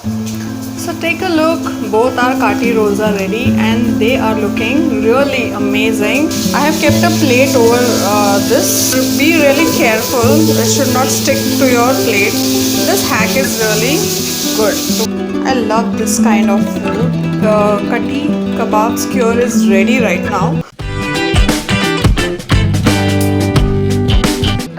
So take a look, both our kati rolls are ready and they are looking really amazing. I have kept a plate over this. Be really careful, it should not stick to your plate. This hack is really good. I love this kind of food. The kati kebab skewer is ready right now.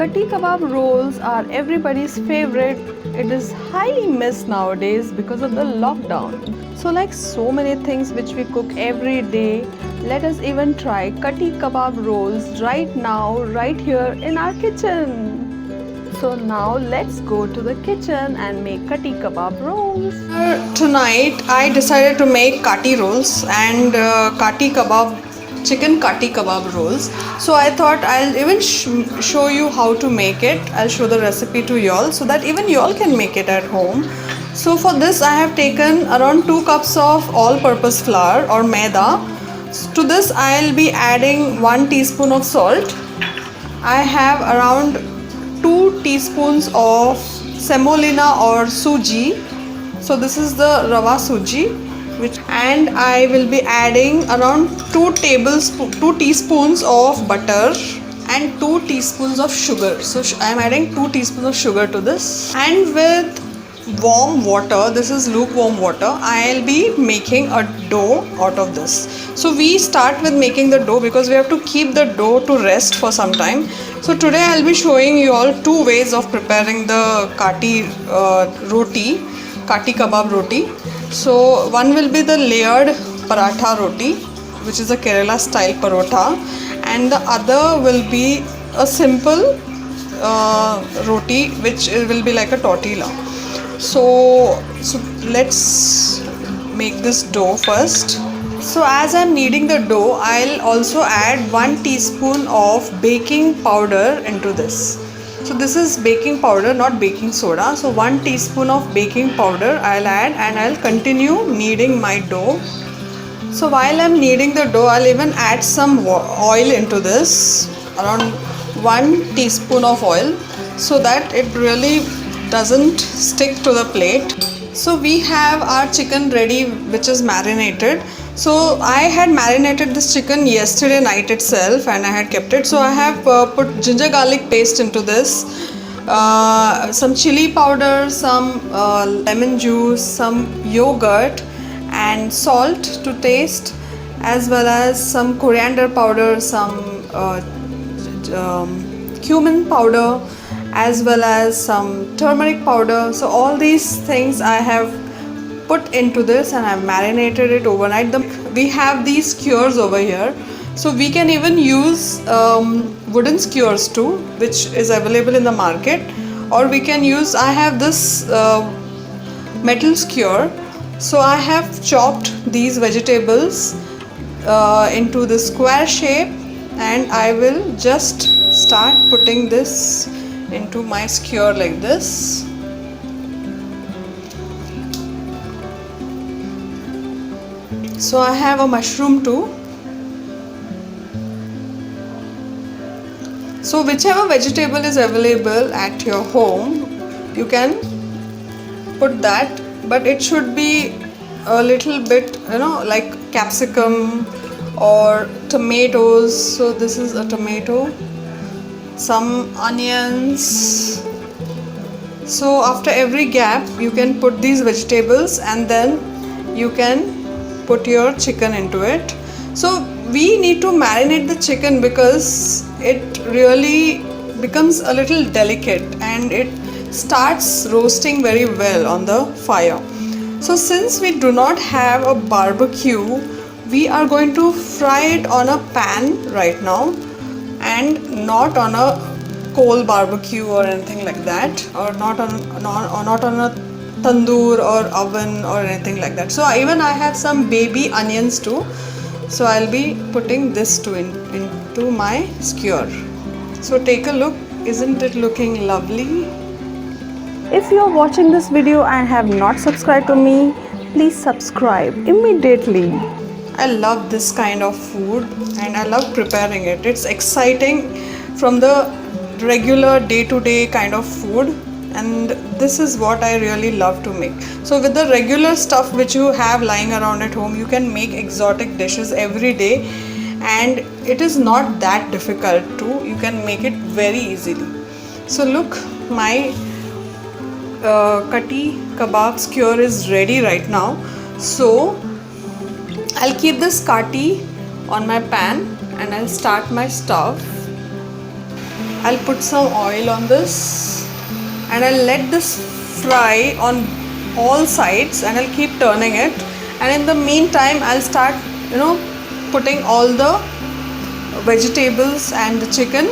Kati kebab rolls are everybody's favorite. It is highly missed nowadays because of the lockdown. So like so many things which we cook every day, let us even try kati kebab rolls right now, right here in our kitchen. So now let's go to the kitchen and make kati kebab rolls. Tonight I decided to make kati rolls and kati kebab chicken kati kebab rolls. So I thought I'll even show you how to make it. I'll show the recipe to y'all so that even y'all can make it at home. So for this I have taken around 2 cups of all-purpose flour or maida. To this I'll be adding 1 teaspoon of salt. I have around 2 teaspoons of semolina or suji. So this is the rava suji. And I will be adding around 2 teaspoons of butter and 2 teaspoons of sugar. So I am adding 2 teaspoons of sugar to this, and with warm water, this is lukewarm water, I'll be making a dough out of this. So we start with making the dough because we have to keep the dough to rest for some time. So today I'll be showing you all 2 ways of preparing the kati kebab roti. So one will be the layered paratha roti, which is a Kerala style parotha, and the other will be a simple roti, which will be like a tortilla. So let's make this dough first. So as I'm kneading the dough, I'll also add 1 teaspoon of baking powder into this. So this is baking powder, not baking soda. So 1 teaspoon of baking powder I'll add, and I'll continue kneading my dough. So while I'm kneading the dough, I'll even add some oil into this, around 1 teaspoon of oil, so that it really doesn't stick to the plate. So we have our chicken ready, which is marinated. So I had marinated this chicken yesterday night itself and I had kept it. So I have put ginger garlic paste into this, some chili powder, some lemon juice, some yogurt and salt to taste, as well as some coriander powder, some cumin powder, as well as some turmeric powder. So all these things I have put into this and I've marinated it overnight. We have these skewers over here, so we can even use wooden skewers too, which is available in the market, or we can use, I have this metal skewer. So I have chopped these vegetables into the square shape, and I will just start putting this into my skewer like this. So I have a mushroom too. So whichever vegetable is available at your home, you can put that, but it should be a little bit, like capsicum or tomatoes. So this is a tomato, some onions. So after every gap you can put these vegetables, and then you can put your chicken into it. So we need to marinate the chicken because it really becomes a little delicate and it starts roasting very well on the fire. So since we do not have a barbecue, we are going to fry it on a pan right now, and not on a coal barbecue or anything like that, or not on a tandoor or oven or anything like that. So even I have some baby onions too, so I'll be putting this too into my skewer. So take a look, isn't it looking lovely? If you are watching this video and have not subscribed to me, please subscribe immediately. I love this kind of food and I love preparing it. It's exciting from the regular day-to-day kind of food. and this is what I really love to make. So with the regular stuff which you have lying around at home, you can make exotic dishes every day, and it is not that difficult to. You can make it very easily. So look, my kati kebab skewer is ready right now. So I'll keep this kati on my pan and I'll start my stove. I'll put some oil on this and I'll let this fry on all sides, and I'll keep turning it, and in the meantime I'll start putting all the vegetables and the chicken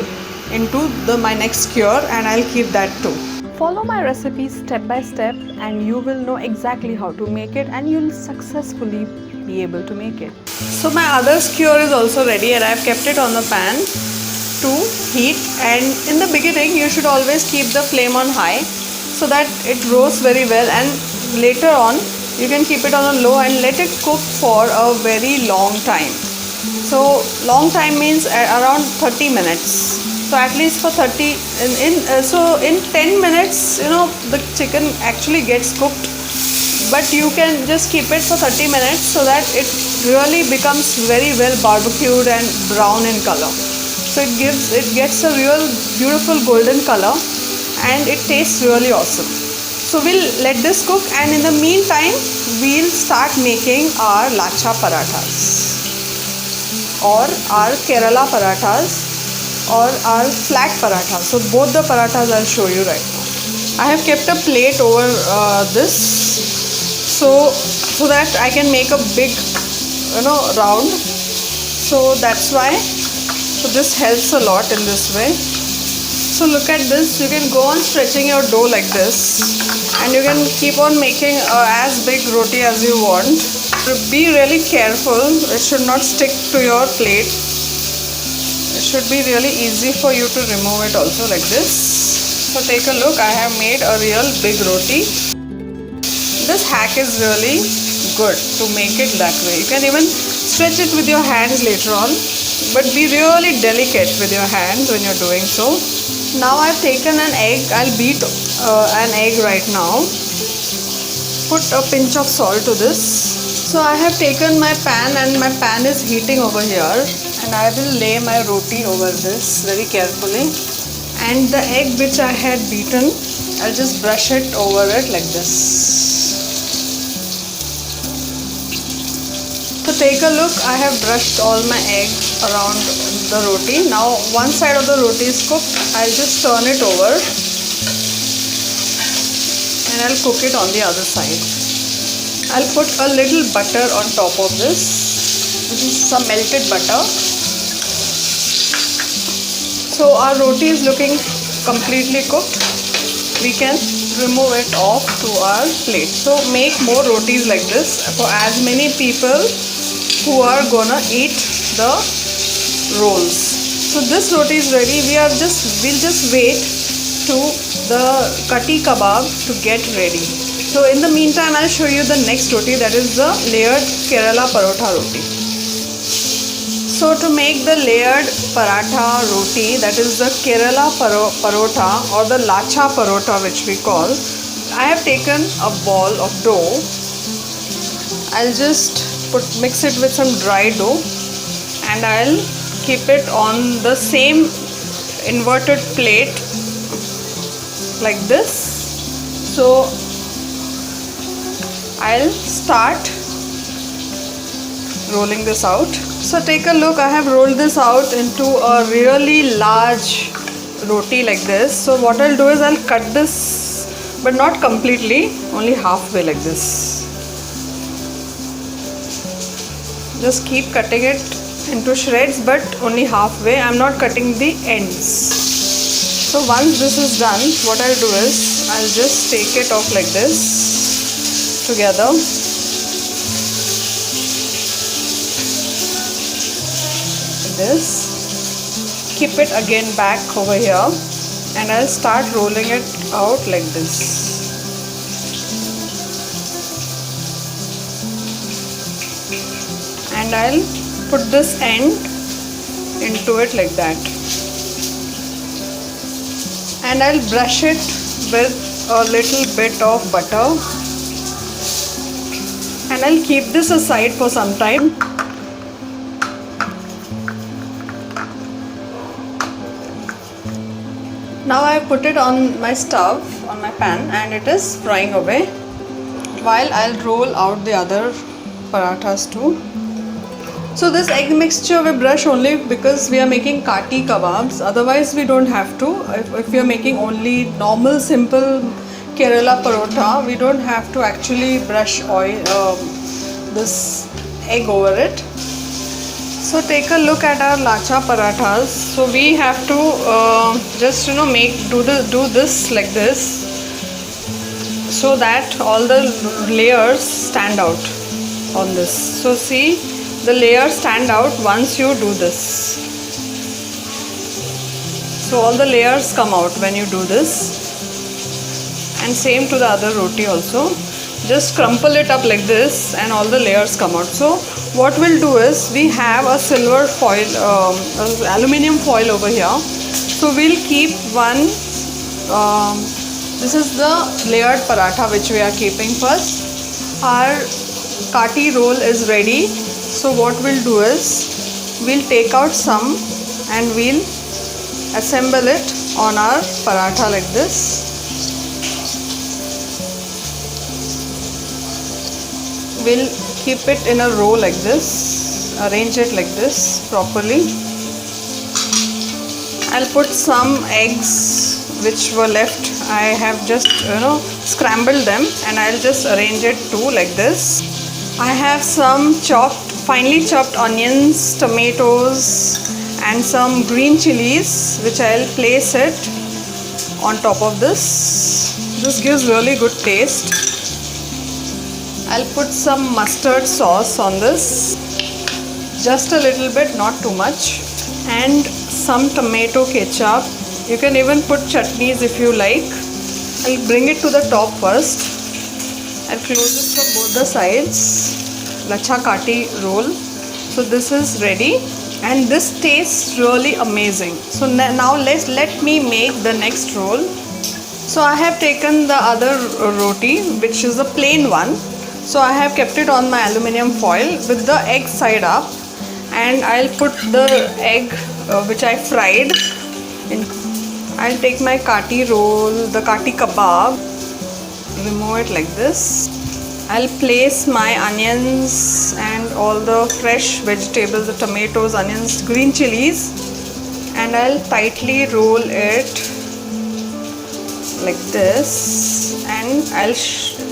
into my next skewer, and I'll keep that too. Follow my recipe step by step and you will know exactly how to make it, and you'll successfully be able to make it. So my other skewer is also ready, and I've kept it on the pan to heat, and in the beginning you should always keep the flame on high so that it roasts very well, and later on you can keep it on a low and let it cook for a very long time. So long time means around 30 minutes. So at least for 30 in 10 minutes the chicken actually gets cooked, but you can just keep it for 30 minutes so that it really becomes very well barbecued and brown in color. So it gets a real beautiful golden color and it tastes really awesome. So we'll let this cook, and in the meantime we'll start making our lacha parathas or our Kerala parathas or our flat parathas. So both the parathas I'll show you right now. I have kept a plate over this so that I can make a big round. So that's why. So this helps a lot in this way. So look at this, you can go on stretching your dough like this, and you can keep on making as big roti as you want. Be really careful, it should not stick to your plate. It should be really easy for you to remove it also like this. So take a look, I have made a real big roti. This hack is really good to make it that way. You can even stretch it with your hands later on, but be really delicate with your hands when you're doing so. Now I've taken an egg. I'll beat an egg right now. Put a pinch of salt to this. So I have taken my pan, and my pan is heating over here, and I will lay my roti over this very carefully, and the egg which I had beaten, I'll just brush it over it like this. So take a look, I have brushed all my egg around the roti. Now one side of the roti is cooked, I'll just turn it over and I'll cook it on the other side. I'll put a little butter on top of this. This is some melted butter. So our roti is looking completely cooked. We can remove it off to our plate. So make more rotis like this for as many people who are gonna eat the rolls. So this roti is ready. We'll just wait to the kati kebab to get ready. So in the meantime I'll show you the next roti, that is the layered Kerala parotha roti. So to make the layered paratha roti, that is the Kerala parotha or the lacha parotha which we call, I have taken a ball of dough. I'll just mix it with some dry dough, and I'll keep it on the same inverted plate like this. So I'll start rolling this out. So take a look, I have rolled this out into a really large roti like this. So what I'll do is I'll cut this, but not completely, only halfway like this. Just keep cutting it into shreds, but only halfway. I'm not cutting the ends. So once this is done, what I'll do is I'll just take it off like this together. This, keep it again back over here, and I'll start rolling it out like this. And I'll put this end into it like that, and I'll brush it with a little bit of butter, and I'll keep this aside for some time. Now I put it on my stove, on my pan, and it is frying away while I'll roll out the other parathas too. So this egg mixture we brush only because we are making kati kebabs, otherwise we don't have to. If we are making only normal simple Kerala parotha, we don't have to actually brush oil, this egg over it. So take a look at our lacha parathas. So we have to just do this like this, so that all the layers stand out on this. So see, the layers stand out once you do this. So all the layers come out when you do this, and same to the other roti also. Just crumple it up like this and all the layers come out. So what we'll do is, we have a silver foil, aluminium foil over here. So we'll keep one, this is the layered paratha which we are keeping first. Our kati roll is ready. So what we'll do is, we'll take out some and we'll assemble it on our paratha like this. We'll keep it in a row like this, arrange it like this properly. I'll put some eggs which were left. I have just scrambled them, and I'll just arrange it too like this. I have some finely chopped onions, tomatoes, and some green chilies which I'll place it on top of this. This gives really good taste. I'll put some mustard sauce on this, just a little bit, not too much, and some tomato ketchup. You can even put chutneys if you like. I'll bring it to the top first. I'll close it from both the sides. Lacha kati roll. So this is ready, and this tastes really amazing. So now let me make the next roll. So I have taken the other roti, which is a plain one. So I have kept it on my aluminium foil with the egg side up, and I'll put the egg which I fried in. I'll take my kati roll, the kati kebab, remove it like this. I'll place my onions and all the fresh vegetables, the tomatoes, onions, green chilies, and I'll tightly roll it like this, and I'll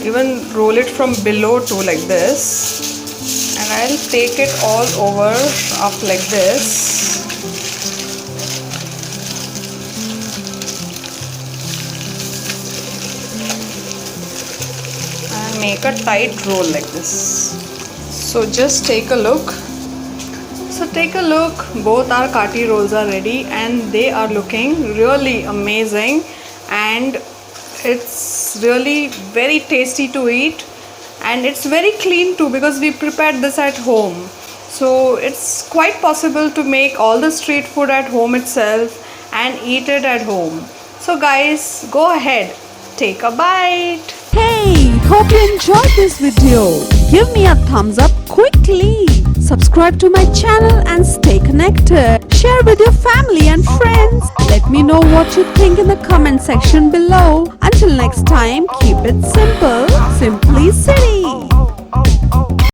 even roll it from below too like this, and I'll take it all over up like this. And make a tight roll like this. So just take a look. Both our kati rolls are ready, and they are looking really amazing, and it's really very tasty to eat, and it's very clean too because we prepared this at home. So it's quite possible to make all the street food at home itself and eat it at home. So guys, go ahead, take a bite. Hey, hope you enjoyed this video. Give me a thumbs up quickly. Subscribe to my channel and stay connected. Share with your family and friends. Let me know what you think in the comment section below. Until next time, keep it simple, Simply City.